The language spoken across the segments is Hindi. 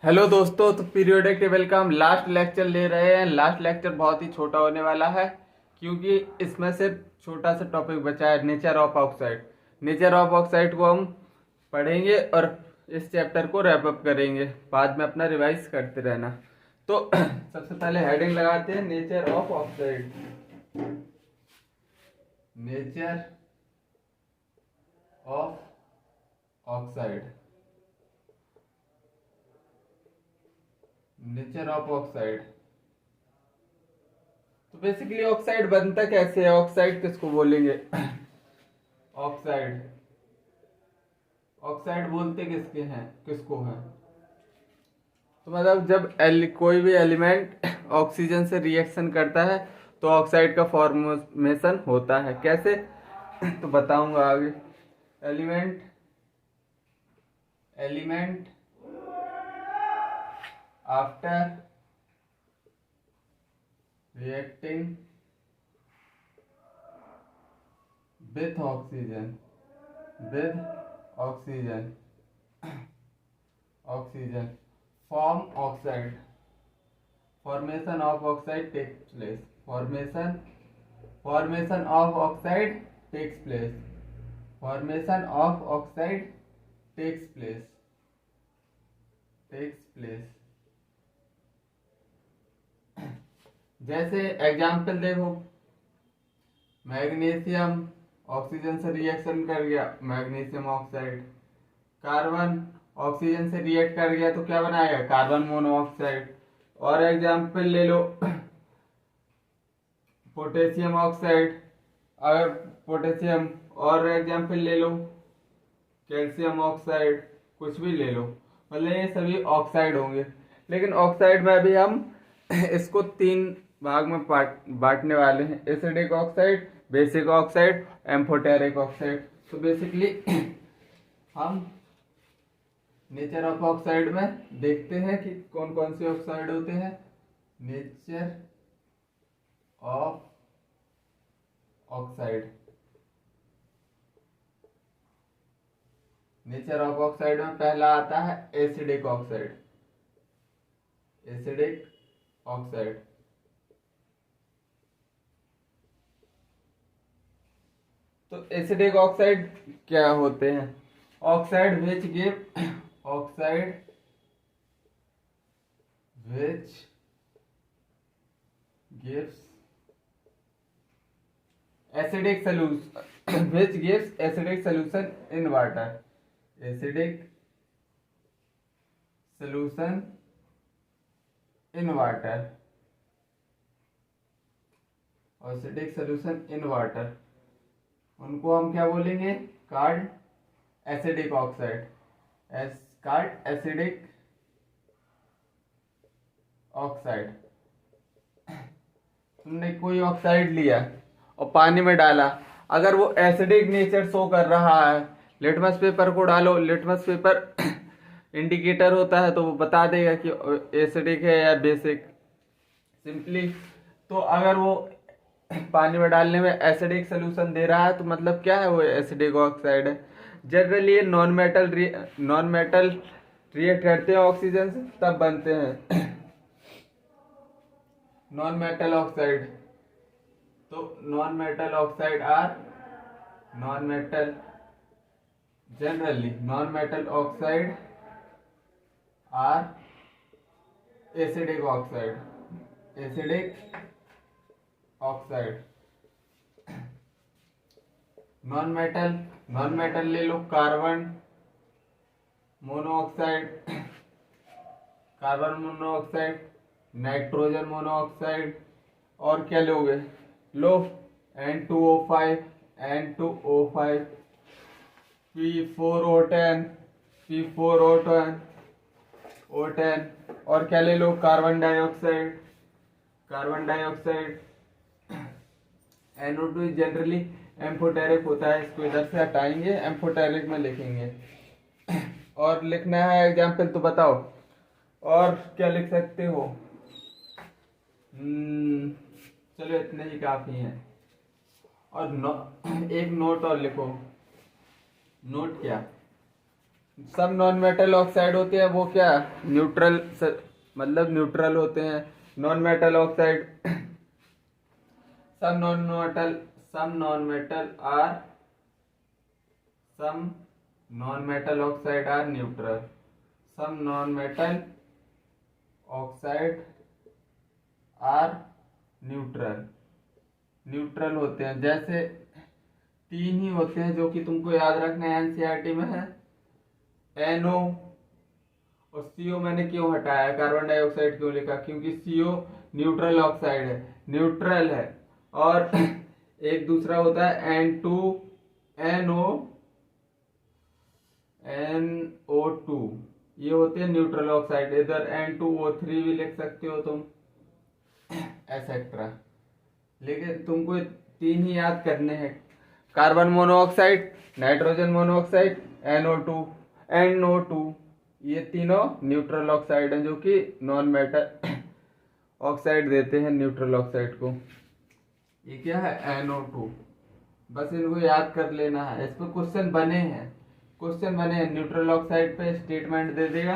हेलो दोस्तों, तो पीरियोडिक टेबल का हम लास्ट लेक्चर ले रहे हैं। लास्ट लेक्चर बहुत ही छोटा होने वाला है क्योंकि इसमें से छोटा सा टॉपिक बचा है, nature of oxide. Nature of oxide को हम पढ़ेंगे और इस चैप्टर को रैप अप करेंगे, बाद में अपना रिवाइज करते रहना। तो सबसे पहले हेडिंग लगाते हैं, nature of oxide. Nature of oxide. Nature of oxide. तो बेसिकली ऑक्साइड बनता कैसे है, ऑक्साइड किसको बोलेंगे? ऑक्साइड। ऑक्साइड बोलते किसको हैं? तो मतलब जब कोई भी एलिमेंट ऑक्सीजन से रिएक्शन करता है तो ऑक्साइड का फॉर्मेशन होता है। कैसे? तो बताऊंगा आगे। Element element after reacting with oxygen oxygen oxygen form oxide. Formation of oxide takes place. Formation of oxide takes place. Formation of oxide takes place. जैसे एग्जाम्पल देखो, मैग्नीशियम ऑक्सीजन से रिएक्शन कर गया, मैग्नीशियम ऑक्साइड। कार्बन ऑक्सीजन से रिएक्ट कर गया तो क्या बनाएगा? Carbon monoxide. और एग्जाम्पल ले लो, पोटेशियम ऑक्साइड। अगर पोटेशियम, और एग्जाम्पल ले लो कैल्शियम ऑक्साइड, कुछ भी ले लो, मतलब ये सभी ऑक्साइड होंगे। लेकिन ऑक्साइड में अभी हम इसको तीन भाग में बांटने वाले हैं, acidic oxide, basic oxide, amphoteric oxide. तो बेसिकली हम नेचर ऑफ ऑक्साइड में देखते हैं कि कौन कौन से ऑक्साइड होते हैं। Nature of oxide. Nature of oxide में पहला आता है एसिडिक ऑक्साइड। Acidic oxide. तो एसिडिक ऑक्साइड क्या होते हैं? Oxide which gives acidic solution which gives acidic solution in water. Acidic solution in water. Acidic solution in water, उनको हम क्या बोलेंगे? Card acidic oxide. Card acidic oxide. तुमने कोई ऑक्साइड लिया और पानी में डाला, अगर वो एसिडिक नेचर शो कर रहा है, लिटमस पेपर को डालो, लिटमस पेपर इंडिकेटर होता है तो वो बता देगा कि एसिडिक है या बेसिक, सिंपली। तो अगर वो पानी में डालने में एसिडिक सोल्यूशन दे रहा है तो मतलब क्या है? वो एसिडिक ऑक्साइड है। जनरली ये नॉन मेटल रिएक्ट करते हैं ऑक्सीजन से, तब बनते हैं नॉन मेटल ऑक्साइड। तो non metal oxide are generally non metal oxide are acidic oxide. Non metal ले लो, कार्बन मोनोऑक्साइड, नाइट्रोजन मोनोऑक्साइड, और क्या लोगे? लो N2O5, P4O10, और क्या ले लो? Carbon dioxide. NO2 generally amphoteric होता है, इसको इधर से हटाएंगे, एम्फोटेरिक में लिखेंगे। और लिखना है एग्जाम्पल तो बताओ, और क्या लिख सकते हो? चलो इतने ही काफी हैं। और एक नोट और लिखो। नोट क्या? सब नॉन मेटल ऑक्साइड होते हैं वो क्या न्यूट्रल मतलब न्यूट्रल होते हैं। Non metal oxide some non-metal some non-metal are some non-metal oxide are neutral, some non-metal oxide are neutral, neutral होते हैं। जैसे तीन ही होते हैं जो कि तुमको याद रखना है एनसीईआरटी में है, एनओ और सीओ। मैंने क्यों हटाया, कार्बन डाइऑक्साइड क्यों लिखा, क्योंकि सीओ न्यूट्रल ऑक्साइड है, न्यूट्रल है। और एक दूसरा होता है NO2, ये होते हैं न्यूट्रल ऑक्साइड। इधर N2O3 भी लिख सकते हो तुम, एसेट्रा। लेकिन तुमको तीन ही याद करने हैं, carbon monoxide, nitrogen monoxide, NO2, ये तीनों न्यूट्रल ऑक्साइड हैं जो कि नॉन मेटल ऑक्साइड देते हैं न्यूट्रल ऑक्साइड को। ये क्या है NO2, बस इनको याद कर लेना है। इस पर क्वेश्चन बने हैं, न्यूट्रल ऑक्साइड पे स्टेटमेंट दे देगा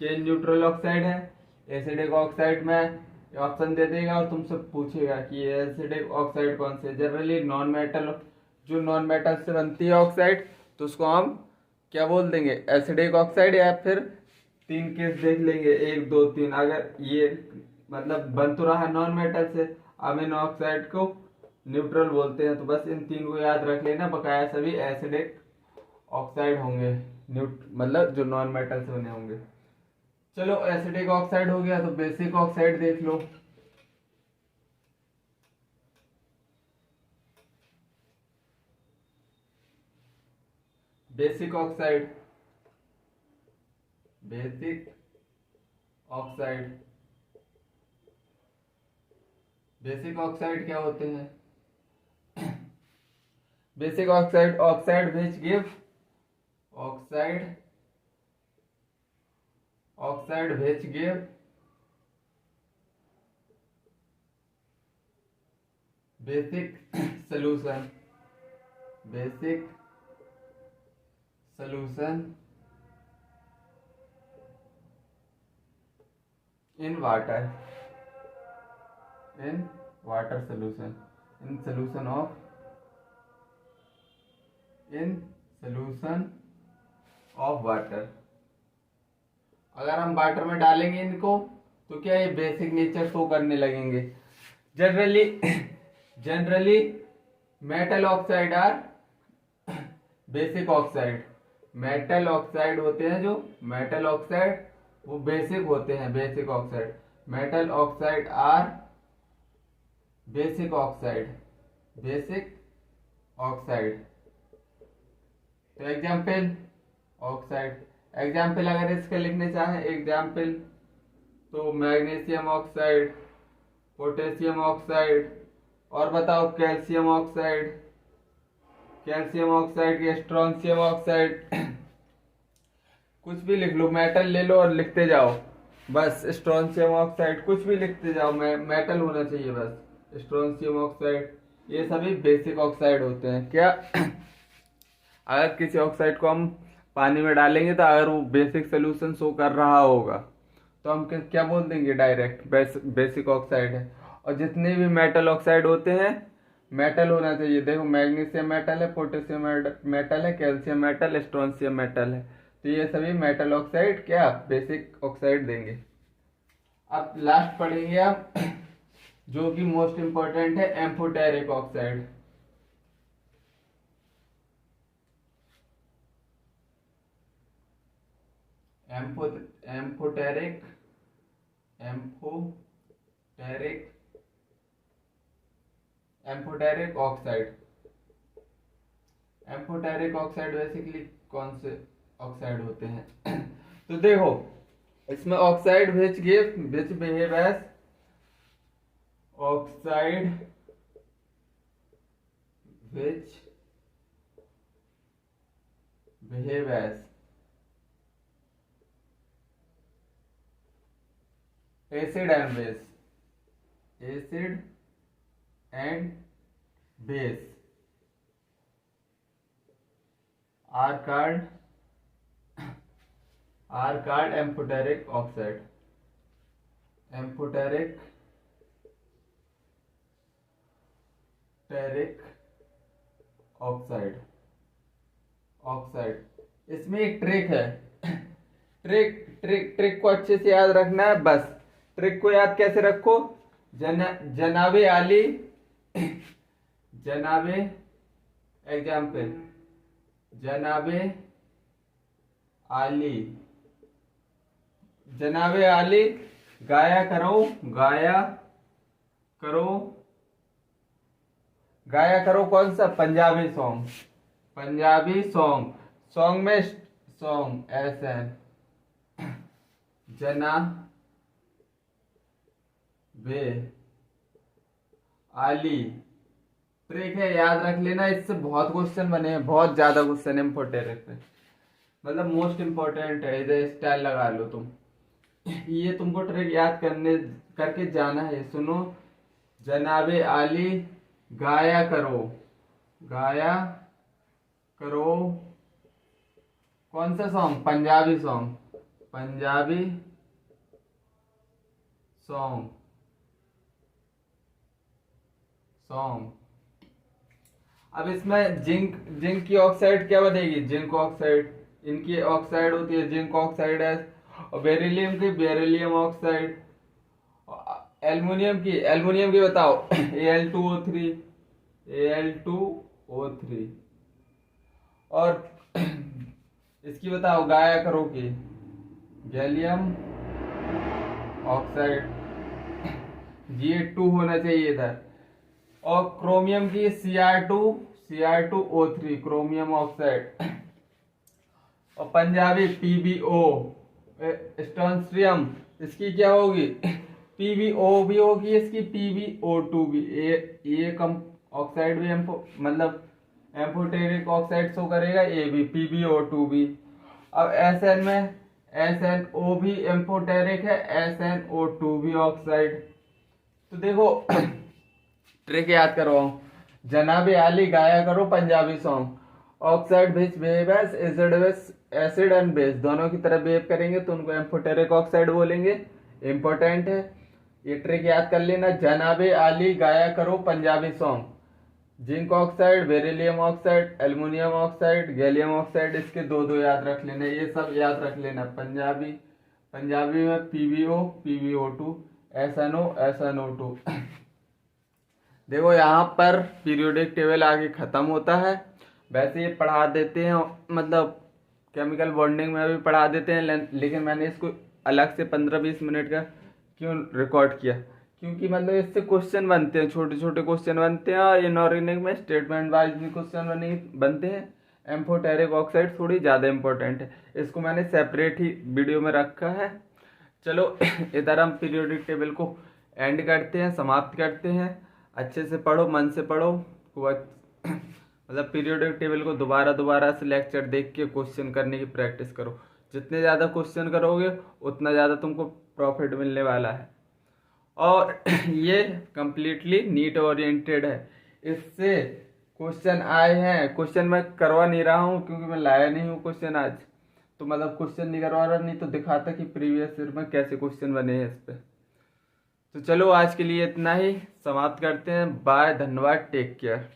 कि न्यूट्रल ऑक्साइड है। एसिडिक ऑक्साइड में ऑप्शन दे देगा और तुमसे पूछेगा कि एसिडिक ऑक्साइड कौन से। जनरली नॉन मेटल, जो नॉन मेटल से बनती है ऑक्साइड, तो उसको हम क्या बोल देंगे, एसिडिक ऑक्साइड। या फिर तीन केस देख लेंगे, 1 2 3। अगर ये मतलब बन तो रहा नॉन मेटल से, अमीनो ऑक्साइड को न्यूट्रल बोलते हैं। तो बस इन तीन को याद रख लेना, बकाया सभी एसिडिक ऑक्साइड होंगे, मतलब जो नॉन मेटल से बने होंगे। चलो एसिडिक ऑक्साइड हो गया, तो बेसिक ऑक्साइड देख लो। Basic oxide, basic oxide, basic oxide क्या होते हैं? Basic oxide, oxide which give oxide, oxide which give basic solution, basic solution in water, in water solution, in solution of, in solution of water. अगर हम वाटर में डालेंगे इनको तो क्या ये बेसिक नेचर शो करने लगेंगे। Generally metal oxide are basic oxide, metal oxide होते हैं जो मेटल ऑक्साइड वो बेसिक होते हैं, basic oxide. Metal oxide are basic oxide, basic oxide. तो एग्जाम्पल ऑक्साइड, एग्जाम्पल अगर इसके लिखने चाहें एग्जाम्पल, तो मैग्नीशियम ऑक्साइड, पोटेशियम ऑक्साइड, और बताओ कैल्शियम ऑक्साइड, कैल्शियम ऑक्साइड के स्ट्रोंशियम ऑक्साइड। कुछ भी लिख लो, मेटल ले लो और लिखते जाओ बस। स्ट्रोंशियम ऑक्साइड, कुछ भी लिखते जाओ, मेटल होना चाहिए बस। स्ट्रोंशियम ऑक्साइड, ये सभी बेसिक ऑक्साइड होते हैं। क्या अगर किसी ऑक्साइड को हम पानी में डालेंगे तो अगर वो बेसिक सोल्यूशन शो कर रहा होगा तो हम क्या बोल देंगे, डायरेक्ट बेसिक ऑक्साइड है। और जितने भी मेटल ऑक्साइड होते हैं मेटल होना चाहिए। देखो मैग्नीशियम मेटल है, पोटेशियम मेटल है, कैल्शियम मेटल, स्ट्रोंशियम मेटल है, तो ये सभी मेटल ऑक्साइड क्या बेसिक ऑक्साइड देंगे। अब लास्ट पढ़ेंगे आप जो कि मोस्ट इंपॉर्टेंट है, amphoteric oxide. Amphoteric, amphoteric, amphoteric oxide. Amphoteric oxide basically कौन से ऑक्साइड होते हैं? तो देखो इसमें oxide which behave as oxide which behave as acid and base, acid and base are called are called amphoteric oxide, amphoteric टेरिक ऑक्साइड, ऑक्साइड। इसमें एक ट्रिक है, ट्रिक को अच्छे से याद रखना है। बस ट्रिक को याद कैसे रखो, जनाबे आली, जनाबे, एग्जाम्पल, जनाबे आली, जनाबे आली गाया करो, गाया करो, गाया करो कौन सा, Punjabi song, Punjabi song. Song में सॉन्ग ऐसे जना वे आली। ट्रिक है, याद रख लेना, इससे बहुत क्वेश्चन बने हैं, बहुत ज्यादा क्वेश्चन है इम्पोर्टेंट पे, मतलब मोस्ट इम्पोर्टेंट है। इधर स्टाइल लगा लो तुम, ये तुमको ट्रिक याद करके जाना है। सुनो, जनाबे आली गाया करो, गाया करो कौन सा song, Punjabi song, Punjabi song, song. अब इसमें जिंक की ऑक्साइड क्या बनेगी, जिंक ऑक्साइड, इनकी ऑक्साइड होती है जिंक ऑक्साइड है। और बेरिलियम की बेरिलियम ऑक्साइड, एल्युमिनियम की बताओ Al2O3, Al2O3। और इसकी बताओ गाया करो की गैलियम ऑक्साइड, Ga2 होना चाहिए इधर। और क्रोमियम की Cr2O3, क्रोमियम ऑक्साइड। और पंजाबी PbO, स्टोन्सियम, इसकी क्या होगी PbO भी होगी, इसकी PbO2 भी। ये कम ऑक्साइड भी मतलब एम्फोटेरिक ऑक्साइड शो करेगा, ये भी PbO2 भी। अब Sn में SnO भी एम्फोटेरिक है, SnO2 भी ऑक्साइड। तो देखो ट्रिक याद करवाओ, जनाबे आली गाया करो Punjabi song, oxide base base acid and base दोनों की तरफ बिहेव करेंगे तो उनको एम्फोटेरिक ऑक्साइड बोलेंगे। इंपॉर्टेंट है, ये ट्रिक याद कर लेना। जनाबे आली गाया करो Punjabi song, zinc oxide, beryllium oxide, aluminium oxide, gallium oxide, इसके दो याद रख लेना, ये सब याद रख लेना। पंजाबी में PbO2, SnO, SnO2। देखो यहाँ पर पीरियोडिक टेबल आगे खत्म होता है। वैसे ये पढ़ा देते हैं, मतलब केमिकल बॉन्डिंग में भी पढ़ा देते हैं, लेकिन मैंने इसको अलग से 15-20 मिनट का क्यों रिकॉर्ड किया, क्योंकि मतलब इससे क्वेश्चन बनते हैं, छोटे छोटे क्वेश्चन बनते हैं। और इनऑर्गेनिक में स्टेटमेंट वाइज भी क्वेश्चन बनते हैं। एम्फोटेरिक ऑक्साइड थोड़ी ज़्यादा इंपॉर्टेंट है, इसको मैंने सेपरेट ही वीडियो में रखा है। चलो इधर हम पीरियोडिक टेबल को एंड करते हैं, समाप्त करते हैं। अच्छे से पढ़ो, मन से पढ़ो, मतलब पीरियोडिक टेबल को दोबारा से लेक्चर देख के क्वेश्चन करने की प्रैक्टिस करो। जितने ज़्यादा क्वेश्चन करोगे उतना ज़्यादा तुमको प्रॉफिट मिलने वाला है। और ये कम्प्लीटली नीट ओरिएंटेड है, इससे क्वेश्चन आए हैं। क्वेश्चन मैं करवा नहीं रहा हूँ क्योंकि मैं लाया नहीं हूँ क्वेश्चन आज, तो मतलब क्वेश्चन नहीं करवा रहा, नहीं तो दिखाता कि प्रीवियस ईयर में कैसे क्वेश्चन बने हैं इस पे। तो चलो आज के लिए इतना ही, समाप्त करते हैं। बाय, धन्यवाद, टेक केयर।